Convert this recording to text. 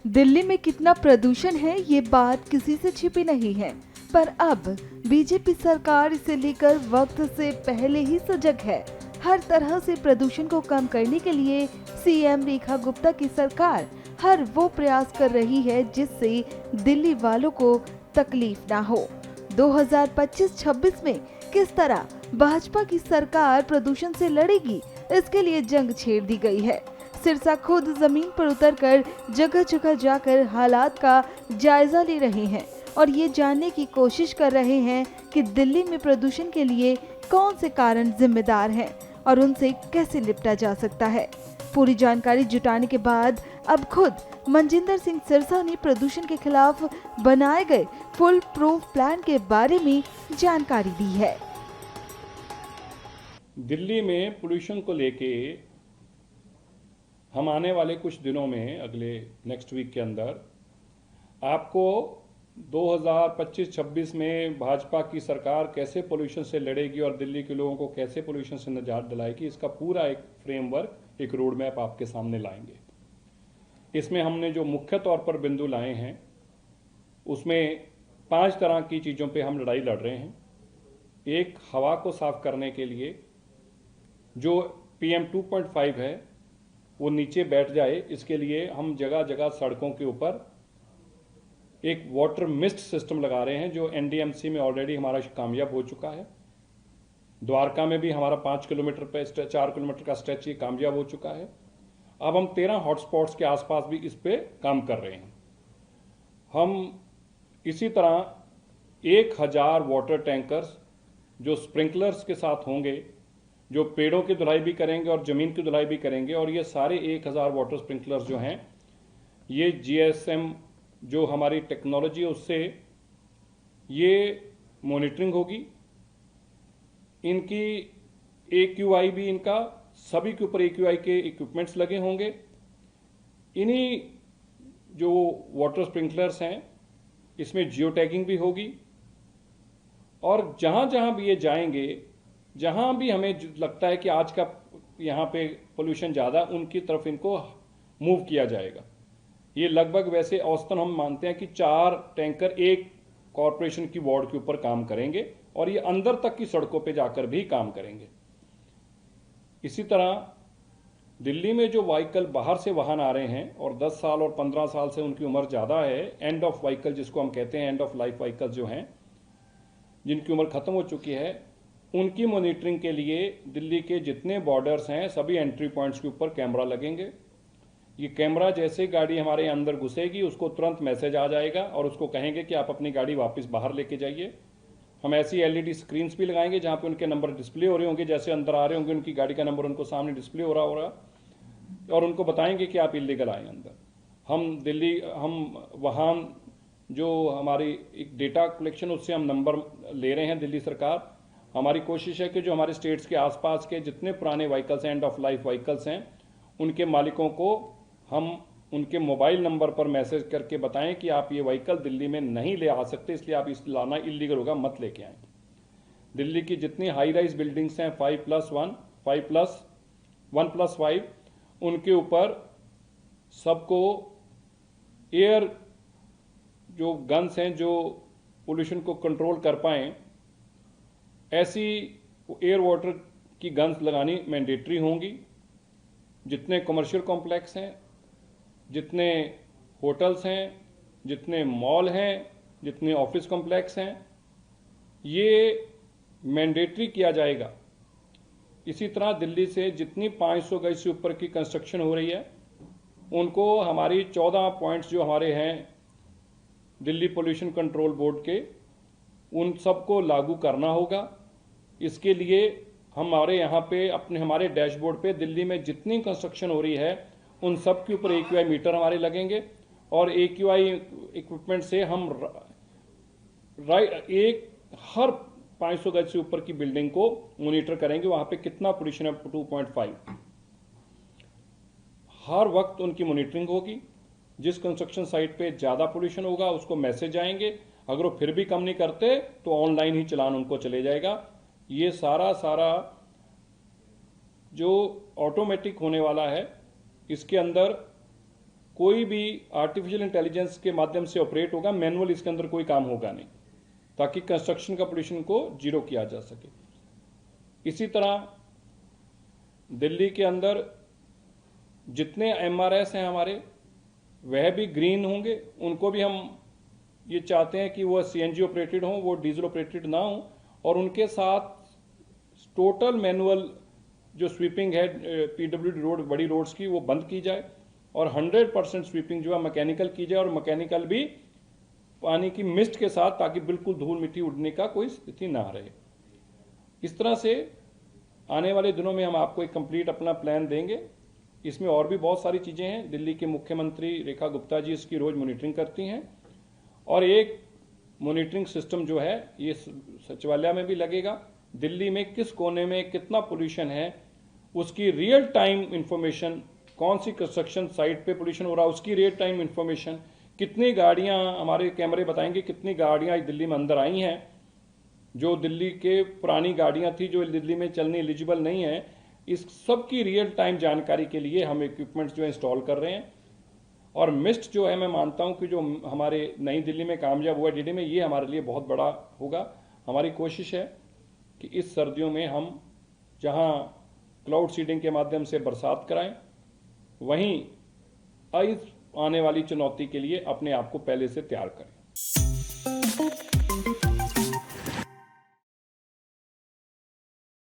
दिल्ली में कितना प्रदूषण है ये बात किसी से छिपी नहीं है, पर अब बीजेपी सरकार इसे लेकर वक्त से पहले ही सजग है। हर तरह से प्रदूषण को कम करने के लिए सीएम रेखा गुप्ता की सरकार हर वो प्रयास कर रही है जिससे दिल्ली वालों को तकलीफ ना हो। 2025-26 में किस तरह भाजपा की सरकार प्रदूषण से लड़ेगी, इसके लिए जंग छेड़ दी गई है। सिरसा खुद जमीन पर उतरकर जगह जगह जाकर हालात का जायजा ले रहे हैं और ये जानने की कोशिश कर रहे हैं कि दिल्ली में प्रदूषण के लिए कौन से कारण जिम्मेदार हैं और उनसे कैसे निपटा जा सकता है। पूरी जानकारी जुटाने के बाद अब खुद मनजिंदर सिंह सिरसा ने प्रदूषण के खिलाफ बनाए गए फुल प्रूफ प्लान के बारे में जानकारी दी है। दिल्ली में पोल्यूशन को लेके हम आने वाले कुछ दिनों में, अगले नेक्स्ट वीक के अंदर आपको 2025-26 में भाजपा की सरकार कैसे पोल्यूशन से लड़ेगी और दिल्ली के लोगों को कैसे पोल्यूशन से निजात दिलाएगी, इसका पूरा एक फ्रेमवर्क, एक रोड मैप आपके सामने लाएंगे। इसमें हमने जो मुख्य तौर पर बिंदु लाए हैं उसमें 5 तरह की चीज़ों पे हम लड़ाई लड़ रहे हैं। एक, हवा को साफ करने के लिए जो PM 2.5 है वो नीचे बैठ जाए, इसके लिए हम जगह जगह सड़कों के ऊपर एक वाटर मिस्ट सिस्टम लगा रहे हैं जो NDMC में ऑलरेडी हमारा कामयाब हो चुका है। द्वारका में भी हमारा 5 किलोमीटर पे 4 किलोमीटर का स्ट्रेच ये कामयाब हो चुका है। अब हम 13 हॉटस्पॉट्स के आसपास भी इस पे काम कर रहे हैं। हम इसी तरह 1000 वाटर टैंकर्स जो स्प्रिंकलर्स के साथ होंगे, जो पेड़ों की धुलाई भी करेंगे और ज़मीन की धुलाई भी करेंगे, और ये सारे 1000 वाटर स्प्रिंकलर्स जो हैं ये GSM जो हमारी टेक्नोलॉजी है उससे ये मॉनिटरिंग होगी। इनकी AQI भी, इनका सभी के ऊपर AQI के इक्विपमेंट्स लगे होंगे। इन्हीं जो वाटर स्प्रिंकलर्स हैं इसमें जियो टैगिंग भी होगी और जहाँ जहाँ भी ये जाएंगे, जहाँ भी हमें लगता है कि आज का यहाँ पे पोल्यूशन ज़्यादा, उनकी तरफ इनको मूव किया जाएगा। ये लगभग वैसे औसतन हम मानते हैं कि 4 टैंकर एक कॉरपोरेशन की वार्ड के ऊपर काम करेंगे और ये अंदर तक की सड़कों पे जाकर भी काम करेंगे। इसी तरह दिल्ली में जो व्हीकल बाहर से वाहन आ रहे हैं और 10 साल और 15 साल से उनकी उम्र ज़्यादा है, एंड ऑफ व्हीकल जिसको हम कहते हैं, एंड ऑफ लाइफ व्हीकल जो हैं जिनकी उम्र खत्म हो चुकी है, उनकी मॉनिटरिंग के लिए दिल्ली के जितने बॉर्डर्स हैं सभी एंट्री पॉइंट्स के ऊपर कैमरा लगेंगे। ये कैमरा जैसे गाड़ी हमारे अंदर घुसेगी उसको तुरंत मैसेज आ जाएगा और उसको कहेंगे कि आप अपनी गाड़ी वापस बाहर लेके जाइए। हम ऐसी LED स्क्रीन्स भी लगाएंगे जहाँ पे उनके नंबर डिस्प्ले हो रहे होंगे, जैसे अंदर आ रहे होंगे उनकी गाड़ी का नंबर उनको सामने डिस्प्ले हो रहा होगा और उनको बताएंगे कि आप इलीगल आए अंदर। हम वहाँ जो हमारी एक डेटा कलेक्शन उससे हम नंबर ले रहे हैं। दिल्ली सरकार, हमारी कोशिश है कि जो हमारे स्टेट्स के आसपास के जितने पुराने व्हीकल्स हैं, एंड ऑफ लाइफ व्हीकल्स हैं, उनके मालिकों को हम उनके मोबाइल नंबर पर मैसेज करके बताएं कि आप ये व्हीकल दिल्ली में नहीं ले आ सकते, इसलिए आप इस लाना इलीगल होगा, मत लेके आएं। दिल्ली की जितनी हाई राइज बिल्डिंग्स हैं 5+1, 1+5, उनके ऊपर सबको एयर जो गन्स हैं जो पोल्यूशन को कंट्रोल कर पाएं, ऐसी एयर वाटर की गन्स लगानी मैंडेटरी होंगी। जितने कमर्शियल कॉम्प्लेक्स हैं, जितने होटल्स हैं, जितने मॉल हैं, जितने ऑफिस कॉम्प्लेक्स हैं, ये मैंडेटरी किया जाएगा। इसी तरह दिल्ली से जितनी 500 गज से ऊपर की कंस्ट्रक्शन हो रही है उनको हमारी 14 पॉइंट्स जो हमारे हैं दिल्ली पोल्यूशन कंट्रोल बोर्ड के, उन सबको लागू करना होगा। इसके लिए हमारे यहाँ पे हमारे डैशबोर्ड पे दिल्ली में जितनी कंस्ट्रक्शन हो रही है उन सब के ऊपर AQI मीटर हमारे लगेंगे और AQI इक्विपमेंट से हम हर 500 गज से ऊपर की बिल्डिंग को मॉनिटर करेंगे, वहाँ पे कितना पोल्यूशन है 2.5, हर वक्त उनकी मॉनिटरिंग होगी। जिस कंस्ट्रक्शन साइट पे ज़्यादा पोल्यूशन होगा उसको मैसेज आएंगे, अगर वो फिर भी कम नहीं करते तो ऑनलाइन ही चलान उनको चले जाएगा। ये सारा जो ऑटोमेटिक होने वाला है, इसके अंदर कोई भी आर्टिफिशियल इंटेलिजेंस के माध्यम से ऑपरेट होगा, मैनुअल इसके अंदर कोई काम होगा नहीं, ताकि कंस्ट्रक्शन का पोल्यूशन को जीरो किया जा सके। इसी तरह दिल्ली के अंदर जितने एमआरएस हैं हमारे, वह भी ग्रीन होंगे। उनको भी हम ये चाहते हैं कि वो सीएनजी ऑपरेटेड हों, वो डीजल ऑपरेटेड ना हों, और उनके साथ टोटल मैनुअल जो स्वीपिंग है पीडब्ल्यूडी रोड, बड़ी रोड्स की, वो बंद की जाए और 100% स्वीपिंग जो है मैकेनिकल की जाए, और मैकेनिकल भी पानी की मिस्ट के साथ, ताकि बिल्कुल धूल मिट्टी उड़ने का कोई स्थिति ना रहे। इस तरह से आने वाले दिनों में हम आपको एक कंप्लीट अपना प्लान देंगे। इसमें और भी बहुत सारी चीज़ें हैं। दिल्ली के मुख्यमंत्री रेखा गुप्ता जी इसकी रोज़ मॉनिटरिंग करती हैं, और एक मॉनिटरिंग सिस्टम जो है ये सचिवालय में भी लगेगा। दिल्ली में किस कोने में कितना पोल्यूशन है उसकी रियल टाइम इंफॉर्मेशन, कौन सी कंस्ट्रक्शन साइट पे पोल्यूशन हो रहा है उसकी रियल टाइम इंफॉर्मेशन, कितनी गाड़ियां, हमारे कैमरे बताएंगे कितनी गाड़ियां दिल्ली में अंदर आई हैं, जो दिल्ली के पुरानी गाड़ियां थी जो दिल्ली में चलने एलिजिबल नहीं है, इस सब की रियल टाइम जानकारी के लिए हम इक्विपमेंट्स जो इंस्टॉल कर रहे हैं। और मिस्ट जो है, मैं मानता हूं कि जो हमारे नई दिल्ली में कामयाब हुआ दिल्ली में, ये हमारे लिए बहुत बड़ा होगा। हमारी कोशिश है कि इस सर्दियों में हम जहां क्लाउड सीडिंग के माध्यम से बरसात कराएं, वहीं इस आने वाली चुनौती के लिए अपने आप को पहले से तैयार करें।